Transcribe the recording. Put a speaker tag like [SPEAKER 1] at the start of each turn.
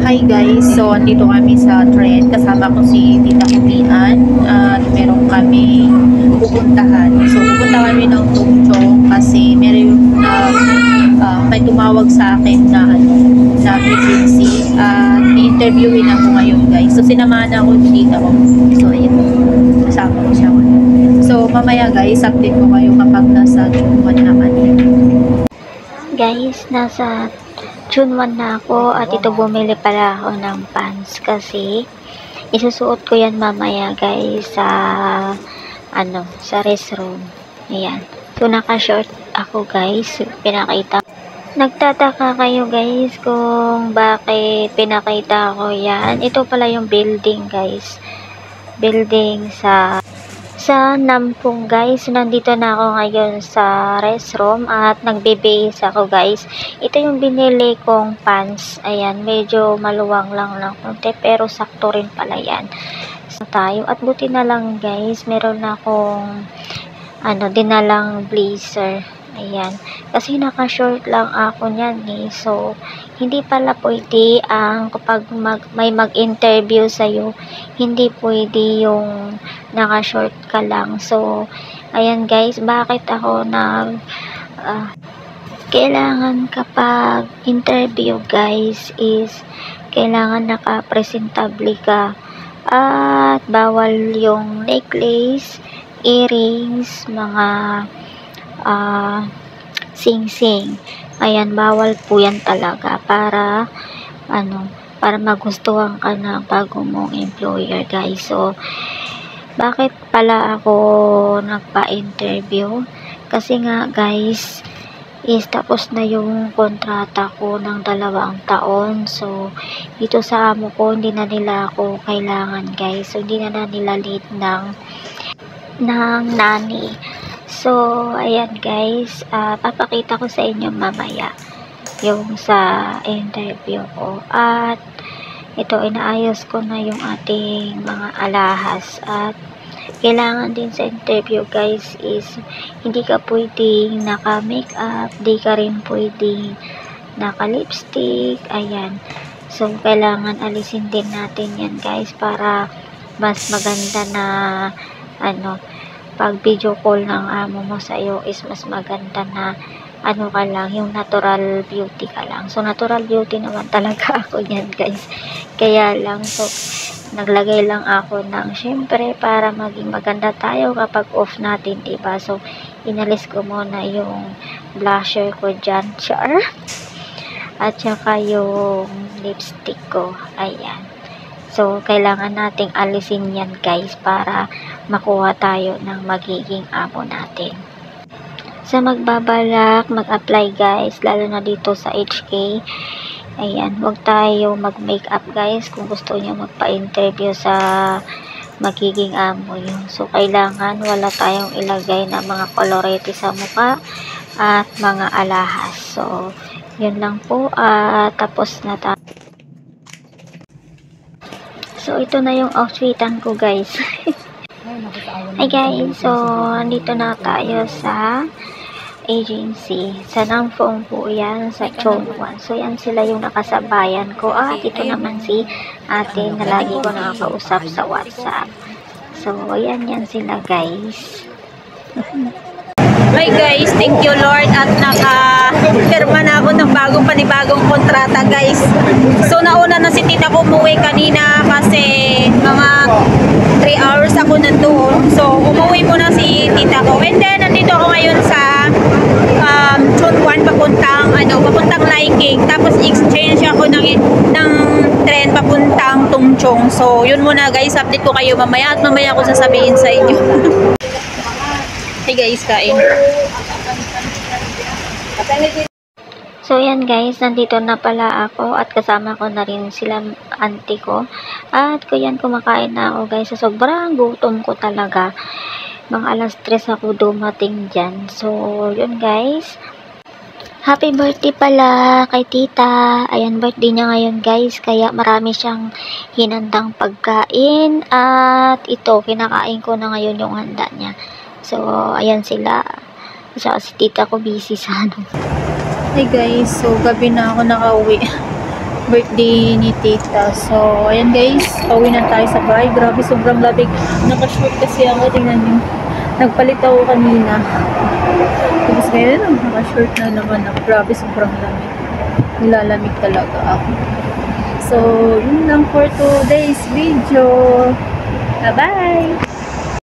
[SPEAKER 1] Hi guys, so andito kami sa trend. Kasama ko si Tita Kumian at meron kami pupuntahan. So pupunta kami ng Tungchong kasi meron may tumawag sa akin na agency at i-interviewin ako ngayon guys. So sinamahan ako ni Tita ko. So ayun, kasama ko siya. So mamaya guys, update ko kayo kapag nasa Chungwan na kami.
[SPEAKER 2] Guys, nasa June 1 na ako at ito bumili pala ako ng pants kasi isusuot ko yan mamaya guys sa restroom. Ayan. So naka-short ako guys. Pinakita. Nagtataka kayo guys kung bakit pinakita ko yan. Ito pala yung building guys. Building sa Nampung guys. Nandito na ako ngayon sa restroom at nagbe-base ako guys. Ito yung binili kong pants. Ayan, medyo maluwang lang ng konti pero sakto rin pala yan. So, tayo. At buti na lang guys, meron akong dinalang blazer. Ayan. Kasi naka-short lang ako niyan eh. So, hindi pala pwede kapag may mag-interview sa'yo, hindi pwede yung naka-short ka lang. So, ayan guys, bakit ako kailangan kapag interview guys is kailangan naka-presentable ka at bawal yung necklace, earrings, mga sing-sing. Ayan, bawal po yan talaga para magustuhan ka ng bago mong employer guys. So, bakit pala ako nagpa-interview? Kasi nga guys, is tapos na yung kontrata ko ng 2 taon. So, dito sa amo ko, hindi na nila ako kailangan guys. So, hindi na nila lead ng nanny. So, ayan guys, papakita ko sa inyo mamaya yung sa interview ko. At ito, inaayos ko na yung ating mga alahas. At kailangan din sa interview guys is hindi ka pwedeng naka-makeup, di ka rin pwedeng naka-lipstick. Ayan. So, kailangan alisin din natin yan guys para mas maganda na pag video call ng amo mo sa iyo is mas maganda na ka lang, yung natural beauty ka lang. So, natural beauty naman talaga ako yan guys. Kaya lang, so, naglagay lang ako ng, syempre, para maging maganda tayo kapag off natin, diba? So, inalis ko muna yung blusher ko dyan, char. At saka yung lipstick ko. Ayan. So, kailangan nating alisin yan guys para makuha tayo ng magiging amo natin. Sa magbabalak, mag-apply guys, lalo na dito sa HK. Ayan, huwag tayo mag-makeup guys kung gusto nyo magpa-interview sa magiging amo yun. So, kailangan wala tayong ilagay na mga kolorete sa mukha at mga alahas. So, yun lang po. Tapos na tayo. So, ito na yung outfitan ko guys. Hi guys, so andito na tayo sa agency. Sa Nampung po yan, sa Chongwan. So, yan sila yung nakasabayan ko. At ito naman si ate na lagi ko nakakausap sa WhatsApp. So, yan sila guys.
[SPEAKER 1] Hi guys, thank you Lord at naka-firma na ako ng panibagong kontrata guys. So nauna na si tita ko umuwi kanina kasi mga 3 hours ako nandoon. So umuwi muna si tita ko. And then nandito ako ngayon sa Chunwan papuntang Liking. Tapos exchange ako ng train papuntang Tungchong. So yun muna guys, update ko kayo mamaya at mamaya ako sasabihin sa inyo. Hey guys, kain.
[SPEAKER 2] So, yan guys, nandito na pala ako at kasama ko na rin sila auntie ko. At kumakain na ako guys. So, sobrang gutom ko talaga. Mga alas 3 ako dumating dyan. So, yun guys. Happy birthday pala kay tita. Ayan, birthday niya ngayon guys. Kaya marami siyang hinandang pagkain. At ito, kinakain ko na ngayon yung handa niya. So, ayan sila. Kasi si tita ko busy sa
[SPEAKER 1] Hey guys, so gabi na ako nakauwi. birthday ni tita. So, ayan guys, pauwi na tayo sa bahay. Grabe, sobrang lamig. Nakashort kasi ako, tingnan nyo. Nagpalit ako kanina. Tapos ngayon, nakashort na naman ako. Grabe, sobrang lamig. Nilalamig talaga ako. So, yun lang for today's video. Bye-bye!